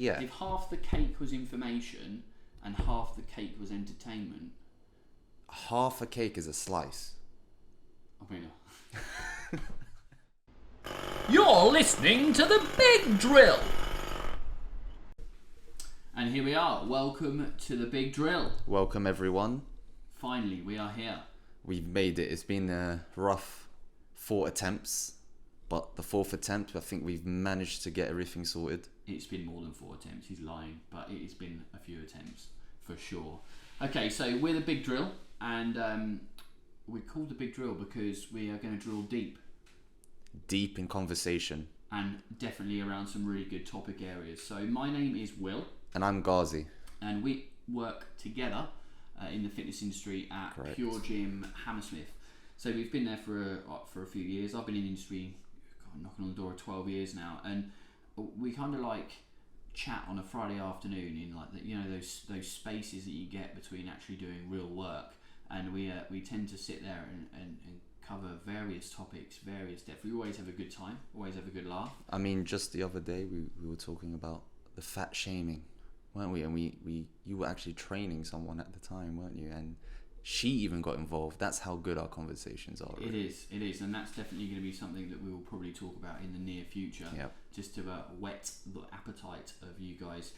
Yeah. If half the cake was information and half the cake was entertainment. Half a cake is a slice. I mean, You're listening to The Big Drill. and here we are. Welcome to the Big Drill. Welcome everyone. Finally, we are here. We've made it. It's been a rough 4 attempts, but the 4th attempt, I think we've managed to get everything sorted. It's been more than 4 attempts. He's lying, but it has been a few attempts for sure. Okay, so we're the Big Drill, and we're called the Big Drill because we are going to drill deep. Deep in conversation. And definitely around some really good topic areas. So my name is Will. And I'm Ghazi. And we work together in the fitness industry at Correct. Pure Gym Hammersmith. So we've been there for a few years. I've been in the industry, knocking on the door of 12 years now, and we kind of like chat on a Friday afternoon in like those spaces that you get between actually doing real work, and we tend to sit there and cover various topics, various depth. We always have a good time, always have a good laugh. I mean, just the other day we were talking about the fat shaming, weren't we? And you were actually training someone at the time, weren't you? And she even got involved. That's how good our conversations are. It is, and that's definitely going to be something that we will probably talk about in the near future. Yep. Just to whet the appetite of you guys.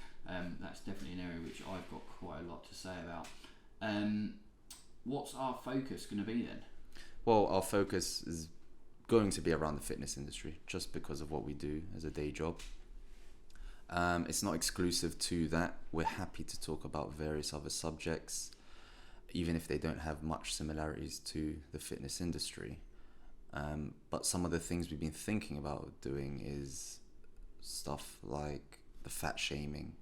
That's definitely an area which I've got quite a lot to say about. What's our focus going to be then? Well, our focus is going to be around the fitness industry, just because of what we do as a day job. It's not exclusive to that. We're happy to talk about various other subjects, even if they don't have much similarities to the fitness industry. But some of the things we've been thinking about doing is stuff like the fat shaming,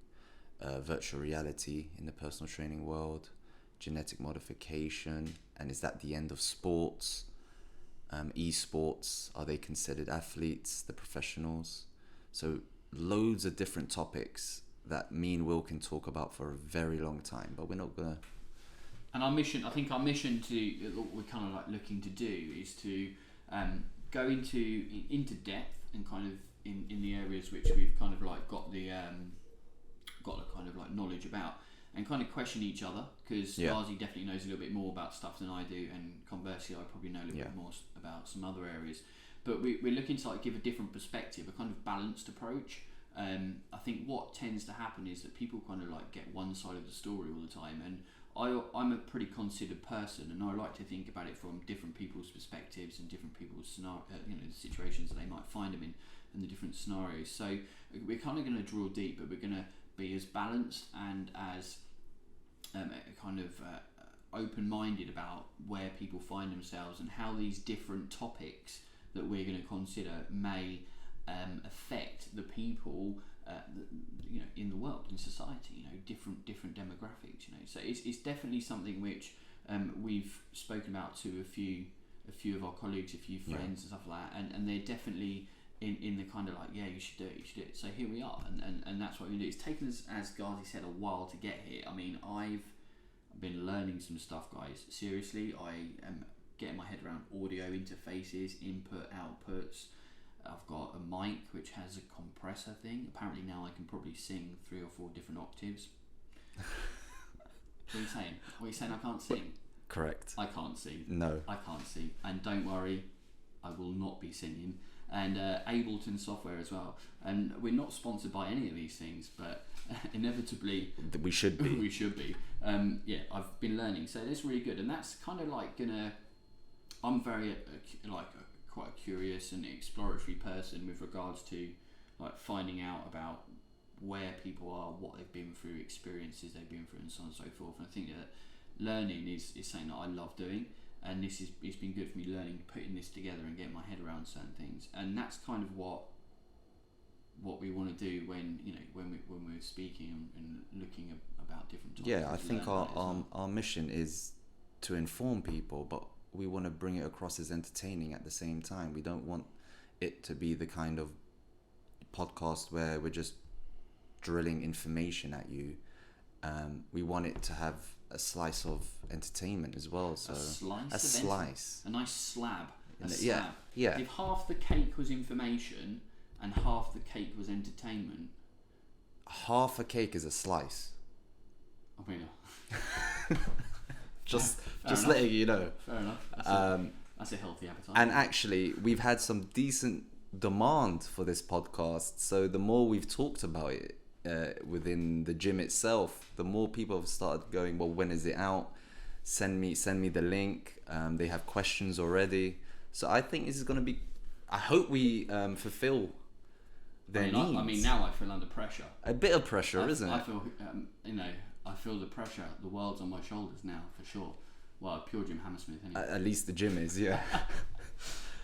virtual reality in the personal training world, genetic modification, and is that the end of sports? Esports, are they considered athletes, the professionals? So loads of different topics that me and Will can talk about for a very long time, but we're not gonna. And our mission, I think our mission what we're kind of like looking to do is to go into depth and kind of in the areas which we've kind of like got the kind of like knowledge about, and kind of question each other, because Ghazi definitely knows a little bit more about stuff than I do, and conversely I probably know a little bit more about some other areas. But we're looking to like give a different perspective, a kind of balanced approach. I think what tends to happen is that people kind of like get one side of the story all the time, and I'm a pretty considered person, and I like to think about it from different people's perspectives and different people's the situations that they might find them in, and the different scenarios. So we're kind of going to draw deep, but we're going to be as balanced and as open-minded about where people find themselves and how these different topics that we're going to consider may affect the people in the world, in society, different demographics, so it's definitely something which we've spoken about to a few of our colleagues, a few friends and stuff like that, and they're definitely in the kind of like, you should do it. So here we are, and that's what we do. It's taken us, as Ghazi said, a while to get here. I mean, I've been learning some stuff, guys. Seriously, I am getting my head around audio interfaces, input, outputs. I've got a mic which has a compressor thing. Apparently now I can probably sing 3 or 4 different octaves. What are you saying? What are you saying? I can't sing? Correct. I can't sing. No. I can't sing. And don't worry, I will not be singing. And Ableton software as well. And we're not sponsored by any of these things, but inevitably we should be. We should be. I've been learning, so it's really good, and that's kind of like I'm very quite a curious and exploratory person with regards to like finding out about where people are, what they've been through, experiences they've been through, and so on and so forth. And I think that learning is something that I love doing, and it's been good for me learning, putting this together and getting my head around certain things, and that's kind of what we want to do when we're speaking and looking about different topics. Yeah, I think our mission is to inform people, but we want to bring it across as entertaining at the same time. We don't want it to be the kind of podcast where we're just drilling information at you. We want it to have a slice of entertainment as well. So a slice. A nice slab. Yeah. If half the cake was information and half the cake was entertainment. half a cake is a slice. I mean, Just enough. letting you know. Fair enough. That's a healthy appetite. And actually, we've had some decent demand for this podcast. So the more we've talked about it within the gym itself, the more people have started going, well, when is it out? Send me the link. They have questions already. So I think this is going to be, I hope we fulfill their needs. I mean, now I feel under pressure. A bit of pressure, isn't it? I feel, I feel the pressure. The world's on my shoulders now, for sure. Well, pure Jim Hammersmith, anyway. At least the gym is, yeah.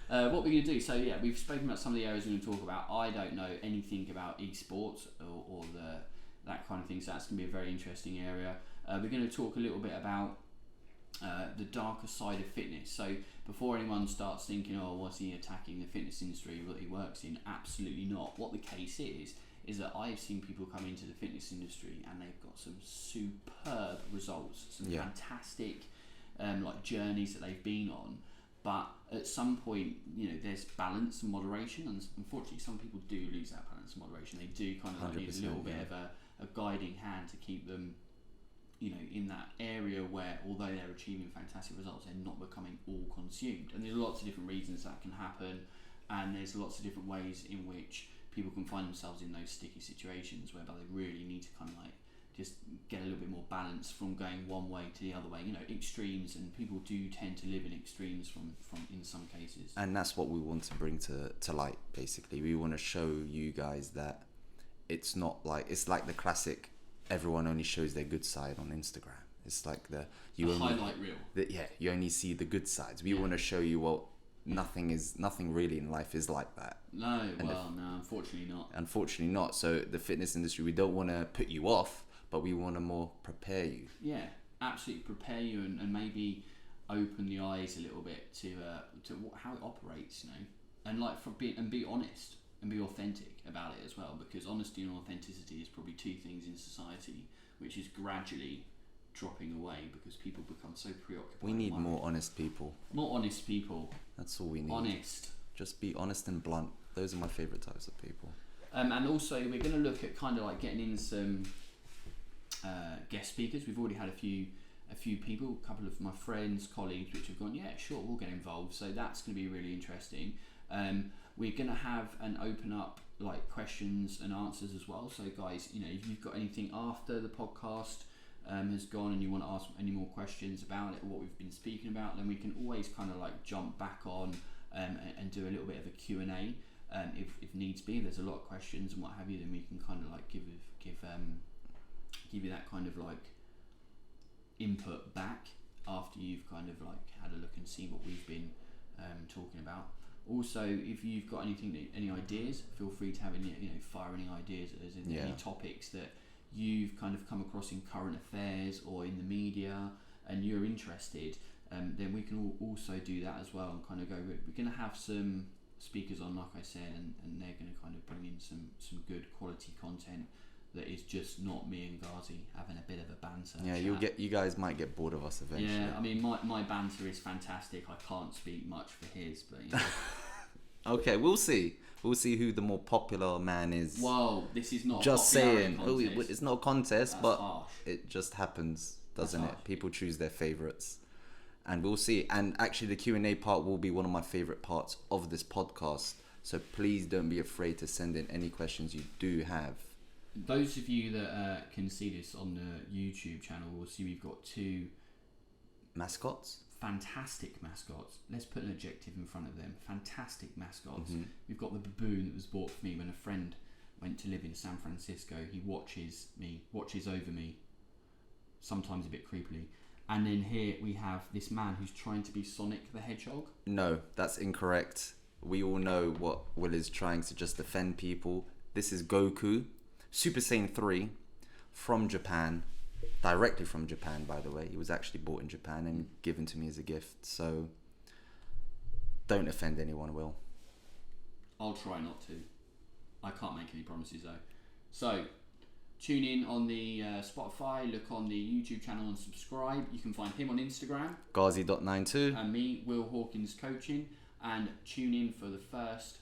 What we're going to do, so yeah, we've spoken about some of the areas we're going to talk about. I don't know anything about esports or that kind of thing, so that's going to be a very interesting area. We're going to talk a little bit about the darker side of fitness. So before anyone starts thinking, oh, was he attacking the fitness industry that he works in? Absolutely not. What the case is that I've seen people come into the fitness industry and they've got some superb results, some fantastic like journeys that they've been on. But at some point, there's balance and moderation, and unfortunately, some people do lose that balance and moderation. They do kind of need a little bit of a guiding hand to keep them, in that area where, although they're achieving fantastic results, they're not becoming all consumed. And there's lots of different reasons that can happen, and there's lots of different ways in which people can find themselves in those sticky situations whereby they really need to kind of like just get a little bit more balance from going one way to the other way. Extremes, and people do tend to live in extremes from in some cases. And that's what we want to bring to light, basically. We want to show you guys that it's not like, it's like the classic, everyone only shows their good side on Instagram. It's like the highlight reel. You only see the good sides. We want to show you, well, nothing really in life is like that. No, unfortunately not. Unfortunately not. So the fitness industry, we don't want to put you off, but we want to more prepare you. Yeah, absolutely prepare you and maybe open the eyes a little bit to how it operates, and be honest and be authentic about it as well, because honesty and authenticity is probably two things in society which is gradually dropping away because people become so preoccupied. We need more honest people. More honest people. That's all we need. Honest. Just be honest and blunt. Those are my favourite types of people. And also we're going to look at kind of like getting in some guest speakers. We've already had a few people, a couple of my friends, colleagues, which have gone, yeah, sure, we'll get involved. So that's going to be really interesting. We're going to have and open up like questions and answers as well. So guys, if you've got anything after the podcast has gone and you want to ask any more questions about it or what we've been speaking about, then we can always kind of like jump back on and do a little bit of a Q&A if needs be. There's a lot of questions and what have you, then we can kind of like give you that kind of like input back after you've kind of like had a look and see what we've been talking about. Also, if you've got any ideas, feel free to have fire any ideas at us in any topics that you've kind of come across in current affairs or in the media and you're interested, then we can also do that as well and kind of go, we're going to have some speakers on, like I said, and they're going to kind of bring in some good quality content that is just not me and Ghazi having a bit of a banter. Yeah, you guys might get bored of us eventually. Yeah, I mean my banter is fantastic. I can't speak much for his, but Okay, we'll see who the more popular man is. Whoa, this is not just saying. Contest. It's not a contest. That's but harsh. It just happens, doesn't it? People choose their favorites, and we'll see. And actually, the Q&A part will be one of my favorite parts of this podcast. So please don't be afraid to send in any questions you do have. Those of you that can see this on the YouTube channel will see we've got two mascots. Fantastic mascots. Let's put an adjective in front of them. Fantastic mascots. Mm-hmm. We've got the baboon that was bought for me when a friend went to live in San Francisco. He watches over me, sometimes a bit creepily. And then here we have this man who's trying to be Sonic the Hedgehog. No, that's incorrect. We all know what Will is trying to just defend people. This is Goku, Super Saiyan 3, from Japan. Directly from Japan, by the way. He was actually bought in Japan and given to me as a gift. So don't offend anyone, Will. I'll try not to. I can't make any promises though. So tune in on the Spotify, look on the YouTube channel and subscribe. You can find him on Instagram, Ghazi.92, and me, Will Hawkins Coaching, and tune in for the first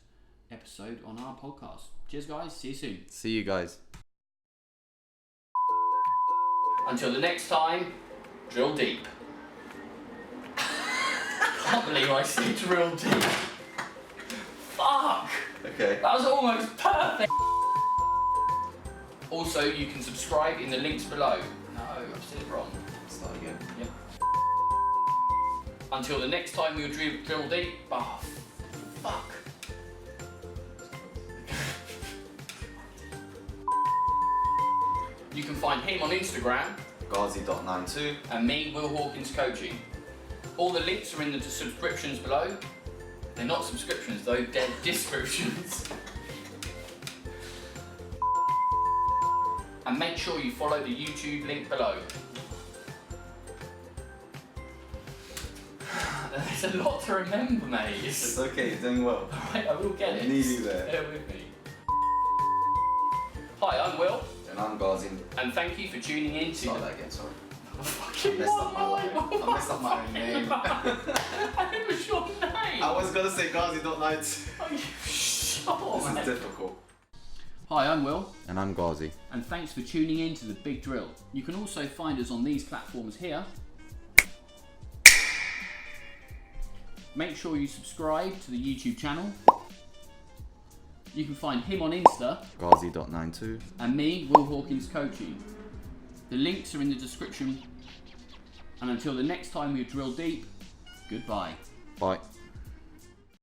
episode on our podcast. Cheers guys, see you soon. See you guys. Until the next time, drill deep. Can't believe I said drill deep. Fuck! Okay. That was almost perfect. Also, you can subscribe in the links below. No, I've said it wrong. Start again. Yep. Until the next time we'll drill deep. Oh, fuck. You can find him on Instagram. Ghazi.92. And me, Will Hawkins Coaching. All the links are in the subscriptions below. They're not subscriptions though, they're descriptions. And make sure you follow the YouTube link below. There's a lot to remember, mate. It's okay, you're doing well. Alright, I will get it. I need you there. Bear with me. Hi, I'm Will. And I'm Ghazi. And thank you for tuning in to Start that again, sorry. Fucking I messed up my life. I messed up my own name. It was your name. I was gonna say Ghazi.92. Are you sure? This is difficult. Hi, I'm Will. And I'm Ghazi. And thanks for tuning in to The Big Drill. You can also find us on these platforms here. Make sure you subscribe to the YouTube channel. You can find him on Insta. Ghazi.92. And me, Will Hawkins Coaching. The links are in the description. And until the next time we drill deep, goodbye. Bye.